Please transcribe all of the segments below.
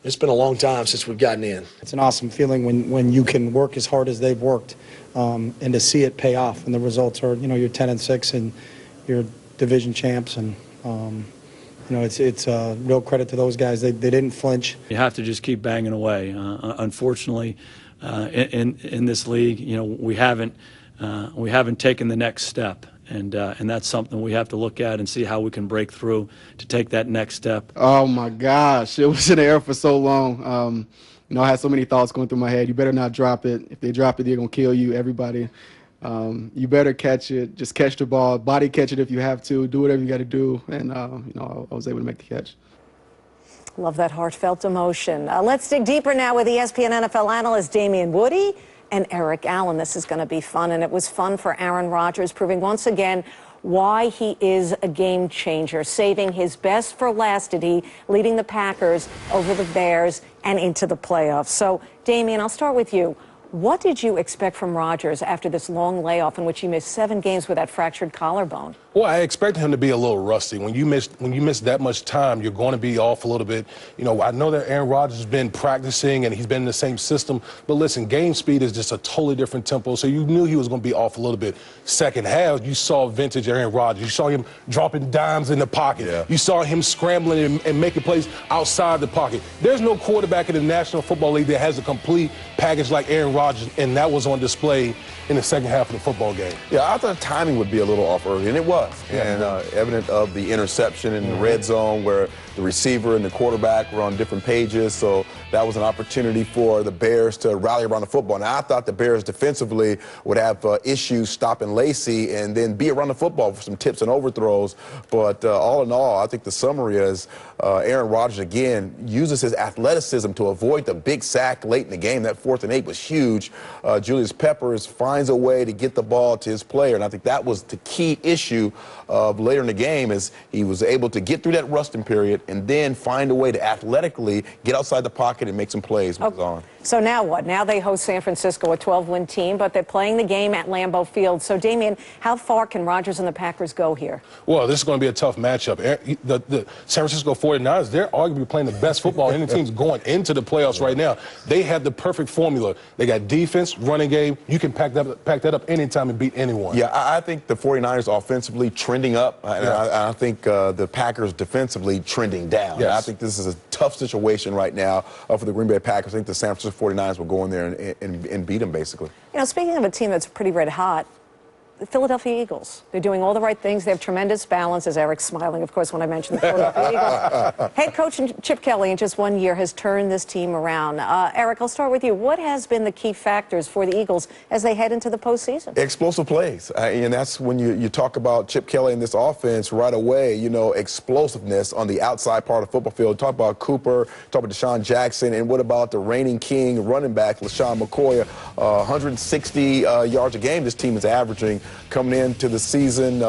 It's been a long time since we've gotten in. It's an awesome feeling when you can work as hard as they've worked, and to see it pay off. And the results are, you're 10-6 and you're division champs, and it's a real credit to those guys. They didn't flinch. You have to just keep banging away. Unfortunately, in this league, we haven't taken the next step. And that's something we have to look at and see how we can break through to take that next step. Oh, my gosh. It was in the air for so long. I had so many thoughts going through my head. You better not drop it. If they drop it, they're going to kill you, everybody. You better catch it. Just catch the ball. Body catch it if you have to. Do whatever you got to do. And, I was able to make the catch. Love that heartfelt emotion. Let's dig deeper now with ESPN NFL analyst Damien Woody and Eric Allen. This is going to be fun, and it was fun for Aaron Rodgers, proving once again why he is a game changer, saving his best for last, leading the Packers over the Bears and into the playoffs. So, Damien, I'll start with you. What did you expect from Rodgers after this long layoff in which he missed 7 games with that fractured collarbone? Well, I expected him to be a little rusty. When you miss that much time, you're going to be off a little bit. I know that Aaron Rodgers has been practicing and he's been in the same system, but listen, game speed is just a totally different tempo, so you knew he was going to be off a little bit. Second half, you saw vintage Aaron Rodgers. You saw him dropping dimes in the pocket. Yeah. You saw him scrambling and making plays outside the pocket. There's no quarterback in the National Football League that has a complete package like Aaron Rodgers, and that was on display in the second half of the football game. Yeah, I thought timing would be a little off early, and it was. Yeah. And evident of the interception in the red zone where the receiver and the quarterback were on different pages. So that was an opportunity for the Bears to rally around the football. Now, I thought the Bears defensively would have issues stopping Lacy and then be around the football for some tips and overthrows. But all in all, I think the summary is Aaron Rodgers, again, uses his athleticism to avoid the big sack late in the game. That 4th and 8 was huge. Julius Peppers finds a way to get the ball to his player, and I think that was the key issue of later in the game, is he was able to get through that rusting period and then find a way to athletically get outside the pocket and make some plays. Okay. So now what? Now they host San Francisco, a 12-win team, but they're playing the game at Lambeau Field. So, Damien, how far can Rodgers and the Packers go here? Well, this is going to be a tough matchup. The San Francisco 49ers, they're arguably playing the best football any team's going into the playoffs right now. They have the perfect formula. They got defense, running game. You can pack that up anytime and beat anyone. Yeah, I think the 49ers offensively trending up. I think the Packers defensively trending down. Yes. I think this is a tough situation right now for the Green Bay Packers. I think the San Francisco 49ers will go in there and beat them, basically. Speaking of a team that's pretty red hot, the Philadelphia Eagles. They're doing all the right things. They have tremendous balance, as Eric's smiling, of course, when I mention the Philadelphia Eagles. Head coach Chip Kelly, in just 1 year, has turned this team around. Eric, I'll start with you. What has been the key factors for the Eagles as they head into the postseason? Explosive plays. And that's when you talk about Chip Kelly and this offense right away, explosiveness on the outside part of the football field. Talk about Cooper, talk about Deshaun Jackson, and what about the reigning king running back, LaShawn McCoy, 160 yards a game this team is averaging. Coming into the season,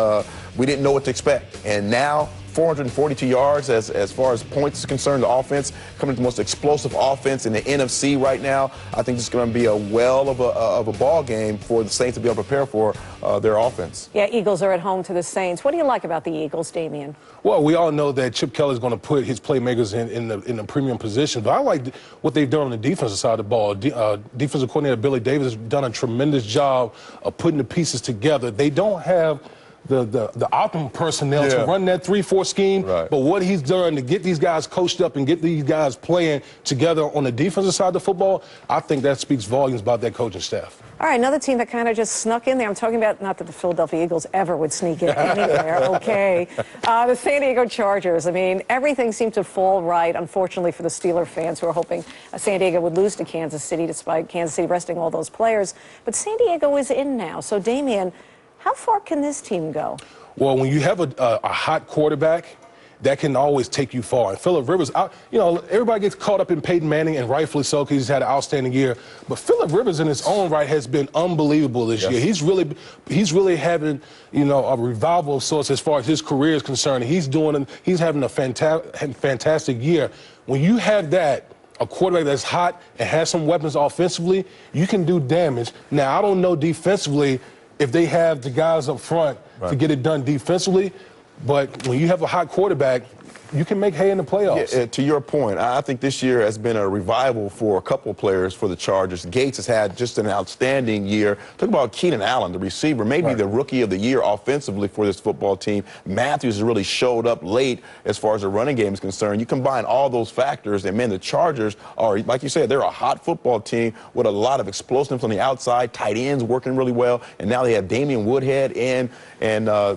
we didn't know what to expect. And now, 442 yards as far as points is concerned, the offense coming to the most explosive offense in the NFC right now. I think it's going to be a well of a ball game for the Saints to be able to prepare for their offense. Yeah, Eagles are at home to the Saints. What do you like about the Eagles, Damien? Well, we all know that Chip Kelly is going to put his playmakers in the premium position, but I like what they've done on the defensive side of the ball. Defensive coordinator Billy Davis has done a tremendous job of putting the pieces together. They don't have the optimum personnel to run that 3-4 scheme, but what he's done to get these guys coached up and get these guys playing together on the defensive side of the football, I think that speaks volumes about that coaching staff. All right, another team that kind of just snuck in there. I'm talking about, not that the Philadelphia Eagles ever would sneak in anywhere, okay. The San Diego Chargers. I mean, everything seemed to fall right, unfortunately, for the Steeler fans who are hoping San Diego would lose to Kansas City, despite Kansas City resting all those players. But San Diego is in now. So, Damien, how far can this team go? Well, when you have a hot quarterback, that can always take you far. And Phillip Rivers, everybody gets caught up in Peyton Manning, and rightfully so, because he's had an outstanding year. But Phillip Rivers, in his own right, has been unbelievable this year. He's really having, a revival of sorts as far as his career is concerned. He's having a fantastic year. When you have that, a quarterback that's hot and has some weapons offensively, you can do damage. Now, I don't know defensively if they have the guys up front to get it done defensively. But when you have a hot quarterback, you can make hay in the playoffs. Yeah, to your point, I think this year has been a revival for a couple of players for the Chargers. Gates has had just an outstanding year. Talk about Keenan Allen, the receiver, maybe the rookie of the year offensively for this football team. Matthews has really showed up late as far as the running game is concerned. You combine all those factors, and, man, the Chargers are, like you said, they're a hot football team with a lot of explosiveness on the outside, tight ends working really well, and now they have Damian Woodhead and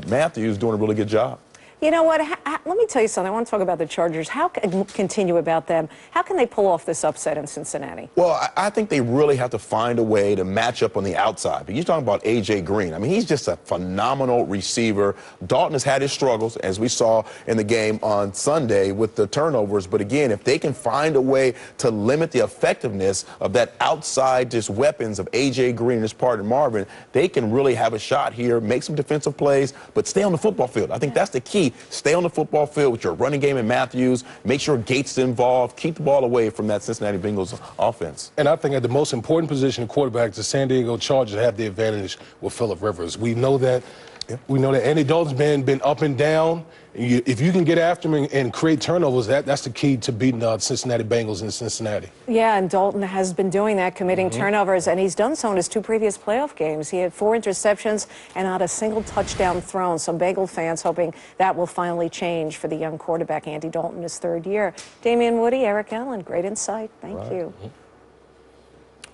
Matthews doing a really good job. You know what? Let me tell you something. I want to talk about the Chargers. How can continue about them? How can they pull off this upset in Cincinnati? Well, I think they really have to find a way to match up on the outside. But you're talking about A.J. Green. I mean, he's just a phenomenal receiver. Dalton has had his struggles, as we saw in the game on Sunday with the turnovers. But again, if they can find a way to limit the effectiveness of that outside just weapons of A.J. Green and his partner Marvin, they can really have a shot here, make some defensive plays, but stay on the football field. I think that's the key. Stay on the football field with your running game and Matthews. Make sure Gates is involved. Keep the ball away from that Cincinnati Bengals offense. And I think at the most important position, quarterback, the San Diego Chargers have the advantage with Phillip Rivers. We know that. Yeah. We know that Andy Dalton's been up and down. If you can get after him and create turnovers, that's the key to beating the Cincinnati Bengals in Cincinnati. Yeah, and Dalton has been doing that, committing turnovers, and he's done so in his 2 previous playoff games. He had 4 interceptions and not a single touchdown thrown. Some Bengal fans hoping that will finally change for the young quarterback, Andy Dalton, his 3rd year. Damian Woody, Eric Allen, great insight. Thank you.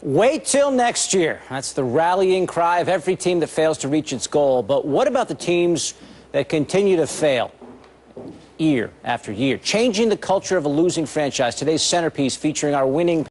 Wait till next year. That's the rallying cry of every team that fails to reach its goal. But what about the teams that continue to fail year after year? Changing the culture of a losing franchise. Today's centerpiece featuring our winning